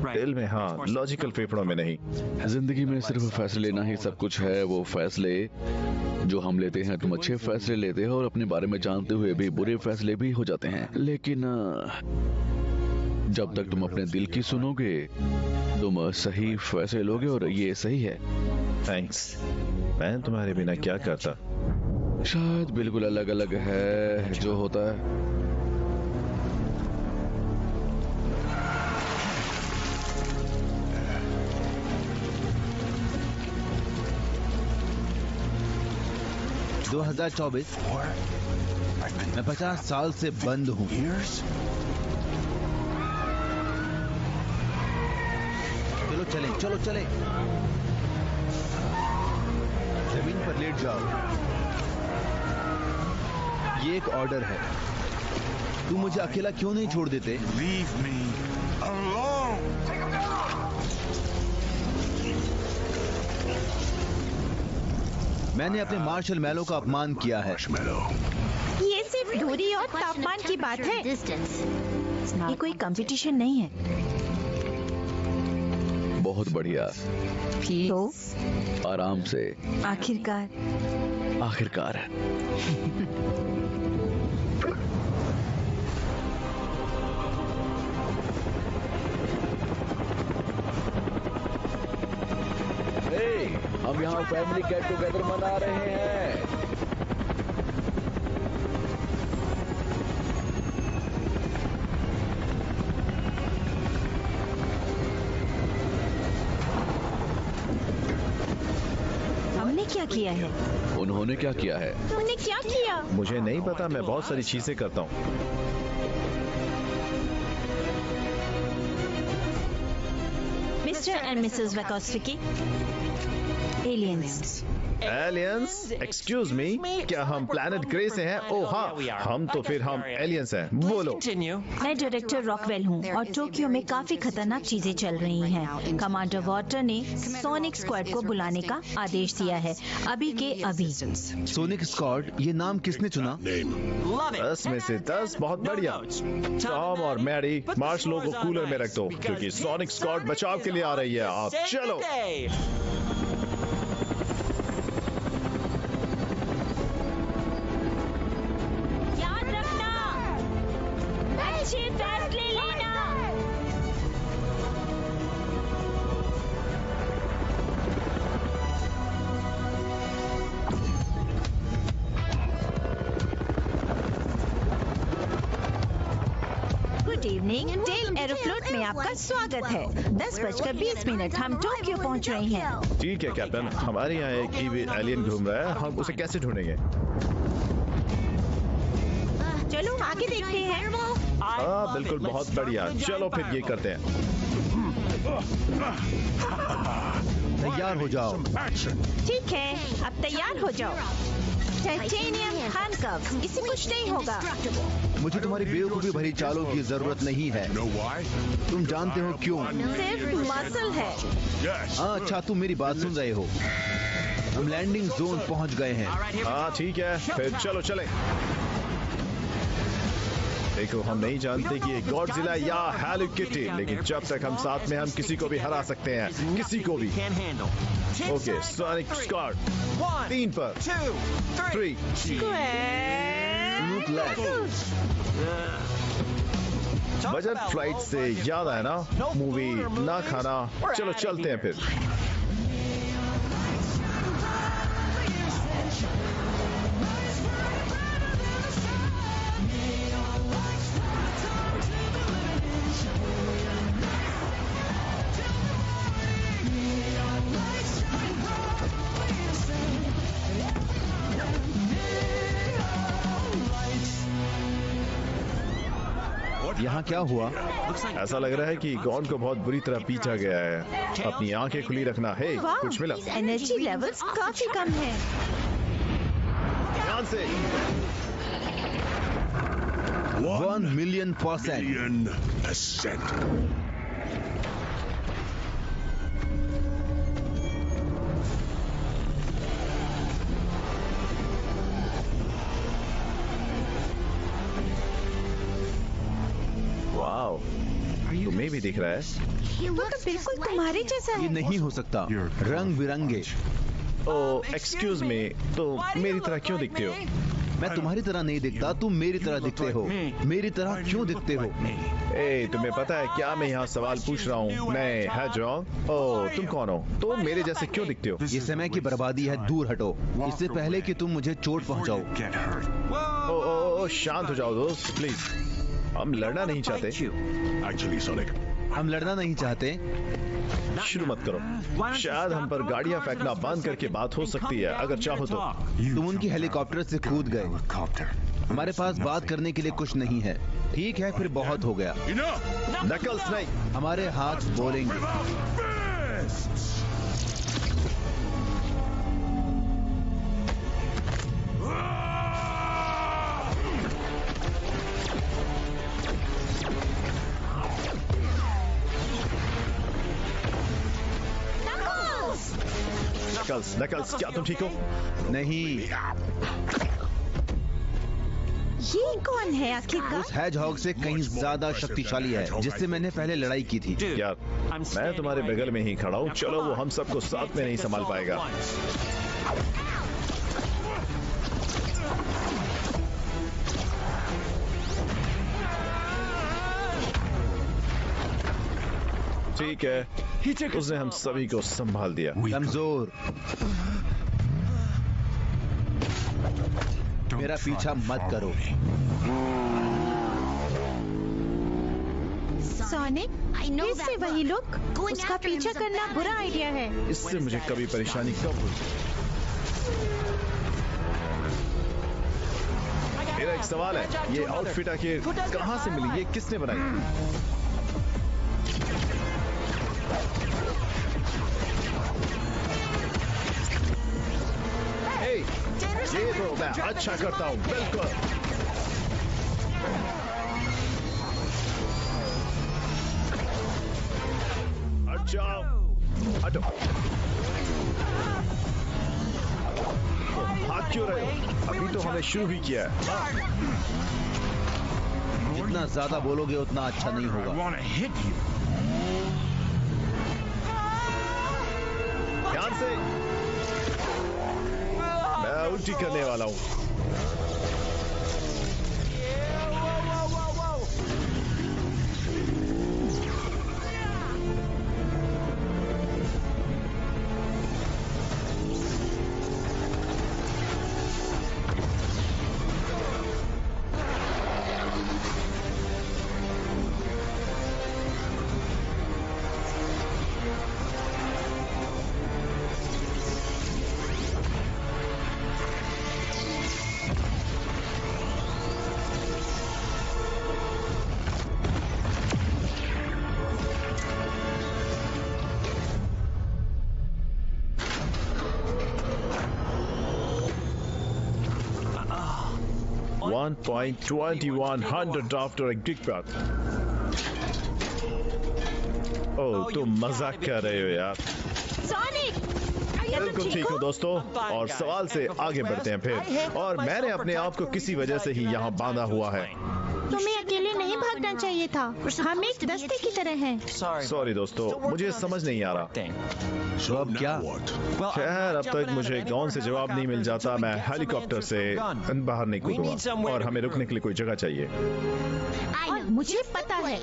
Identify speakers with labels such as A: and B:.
A: दिल में, हाँ, लॉजिकल फेफड़ों में नहीं।
B: जिंदगी में सिर्फ फैसले लेना ही सब कुछ है। वो फैसले जो हम लेते हैं, तुम अच्छे फैसले लेते हो और अपने बारे में जानते हुए भी बुरे फैसले भी हो जाते हैं। लेकिन जब तक तुम अपने दिल की सुनोगे, तुम सही फैसले लोगे और ये सही है।
A: थैंक्स। मैं तुम्हारे बिना क्या करता।
B: शायद बिल्कुल अलग अलग है जो होता है।
C: मैं 50 साल से बंद हूँ। चलो चलें, चलो चलें। जमीन पर लेट जाओ। ये एक ऑर्डर है। तुम मुझे अकेला क्यों नहीं छोड़ देते?
D: Leave me alone.
C: मैंने अपने मार्शल मैलों का अपमान किया है।
E: ये सिर्फ दूरी और तापमान की बात है। ये कोई कंपटीशन नहीं है।
B: बहुत बढ़िया।
E: तो
B: आराम से।
E: आखिरकार
B: हम यहाँ फैमिली गेट टुगेदर मना रहे हैं।
E: हमने क्या किया है?
B: उन्होंने क्या किया है?
E: तुमने क्या किया?
A: मुझे नहीं पता, मैं बहुत सारी चीजें करता हूँ।
E: मिस्टर एंड मिसेस वैकोस्फिकी, एलियंस।
A: एलियंस? एक्सक्यूज मी, क्या हम प्लैनेट ग्रे से हैं? ओह हाँ, हम तो फिर हम एलियंस हैं। बोलो।
E: मैं डायरेक्टर रॉकवेल हूँ और टोक्यो में काफी खतरनाक चीजें चल रही हैं। कमांडर वॉटर ने सोनिक स्क्वाड को बुलाने का आदेश दिया है, अभी के अभी।
C: सोनिक स्क्वाड, ये नाम किसने चुना?
A: 10 में से 10, बहुत बढ़िया। टॉम और मैरी, मार्शलों को कूलर में रख दो क्योंकि सोनिक स्क्वाड बचाव के लिए आ रही है। आप चलो।
E: गुड इवनिंग, टेल एरोफ्लोट में आपका स्वागत है। 10:20 हम टोक्यो पहुंच रहे हैं।
A: ठीक है कैप्टन, हमारे यहाँ एक ईवी एलियन घूम रहा है, हम उसे कैसे ढूंढेंगे?
E: चलो आगे देखते हैं।
A: हाँ बिल्कुल, बहुत बढ़िया। चलो फिर ये करते हैं।
C: तैयार हो जाओ।
E: ठीक है, अब तैयार हो जाओ। टाइटेनियम हैंडकफ, इससे कुछ नहीं होगा।
C: मुझे तुम्हारी बेवकूफी भरी चालों की जरूरत नहीं है। तुम जानते हो क्यों?
E: सिर्फ मसल है।
C: अच्छा, तुम मेरी बात सुन रहे हो। हम लैंडिंग जोन पहुंच गए हैं।
A: हाँ ठीक है, फिर चलो चले। देखो, हम नहीं जानते कि ये गॉडजिला या हेलो किटी, लेकिन जब तक हम साथ में, हम किसी को भी हरा सकते हैं, किसी को भी। ओके, सोनिक स्क्वाड 3 पर 3 बजट फ्लाइट से याद आया ना, मूवी ना खाना। चलो चलते हैं फिर।
C: यहाँ क्या हुआ?
A: ऐसा लग रहा है कि गॉन को बहुत बुरी तरह पीटा गया है। अपनी आंखें खुली रखना। हे, कुछ मिला?
E: एनर्जी लेवल्स काफी कम है।
A: ध्यान से।
C: 1,000,000%।
A: वाओ, तुम्हें भी दिख रहा है?
E: वो तो बिल्कुल तुम्हारे जैसा
C: ये
E: है।
C: नहीं हो सकता। रंग बिरंगे।
A: ओह एक्सक्यूज मी, तो मेरी तरह क्यों दिखते हो?
C: मैं तुम्हारी तरह नहीं दिखता, तुम मेरी तरह दिखते हो। मेरी तरह क्यों दिखते हो?
A: ए, तुम्हें पता है क्या मैं यहाँ सवाल पूछ रहा हूँ? मैं हेडरॉक। ओह तुम कौन हो? तो मेरे जैसे क्यों दिखते हो?
C: ये समय की बर्बादी है, दूर हटो इससे पहले कि तुम मुझे चोट पहुंचाओ।
A: ओह शांत हो जाओ दोस्त प्लीज, हम लड़ना नहीं चाहते।
D: Actually, Sonic,
C: हम लड़ना नहीं चाहते।
A: शुरू मत करो। शायद हम पर गाड़ियाँ फेंकना बंद करके बात हो सकती है अगर चाहो तो।
C: तुम उनकी हेलीकॉप्टर से कूद गए।
D: helicopter.
C: हमारे पास बात करने के लिए कुछ नहीं है। ठीक है, फिर बहुत हो गया।
D: Enough!
A: नकल्स नहीं।
C: हमारे हाथ बोलेंगे।
D: Fists!
A: नकल्स क्या तुम ठीक हो?
C: नहीं,
E: ये कौन है आखिरकार?
C: उस हैजहॉग से कहीं ज्यादा शक्तिशाली है जिससे मैंने पहले लड़ाई की थी।
A: यार मैं तुम्हारे बगल में ही खड़ा हूँ, चलो वो हम सबको साथ में नहीं संभाल पाएगा। ठीक है, उसने हम सभी को संभाल दिया।
C: कमजोर। मेरा पीछा मत करो।
E: सोनिक, फिर से वही लोग? उसका पीछा करना बुरा आइडिया है।
A: इससे मुझे कभी परेशानी कब हुई? मेरा एक सवाल है, ये आउटफिट आखिर कहाँ से मिली? ये किसने बनाई? ये तो मैं अच्छा करता हूँ, बिल्कुल। अच्छा हटो। भाग क्यों रहे हो? अभी तो हमने शुरू ही किया है।
C: जितना ज्यादा बोलोगे उतना अच्छा नहीं
D: I
C: होगा।
D: want to hit you.
A: ध्यान से, मैं उल्टी करने वाला हूँ। $1.2100 after a gig back. ओह तुम मजाक कर रहे हो यार।
E: सोनिक, क्या तुम
A: बिल्कुल ठीक हो दोस्तों, और सवाल से आगे बढ़ते हैं फिर। और मैंने अपने आप को किसी वजह से ही यहाँ बांधा हुआ है।
E: तुम्हें अकेले नहीं भागना चाहिए था। हम एक दस्ते की तरह हैं।
A: सॉरी दोस्तों, मुझे समझ नहीं आ रहा।
C: तो अब क्या?
A: खैर अब तक मुझे गन से जवाब नहीं मिल जाता, मैं हेलीकॉप्टर से बाहर नहीं कूदूंगा और हमें रुकने के लिए कोई जगह चाहिए।
E: और मुझे पता है।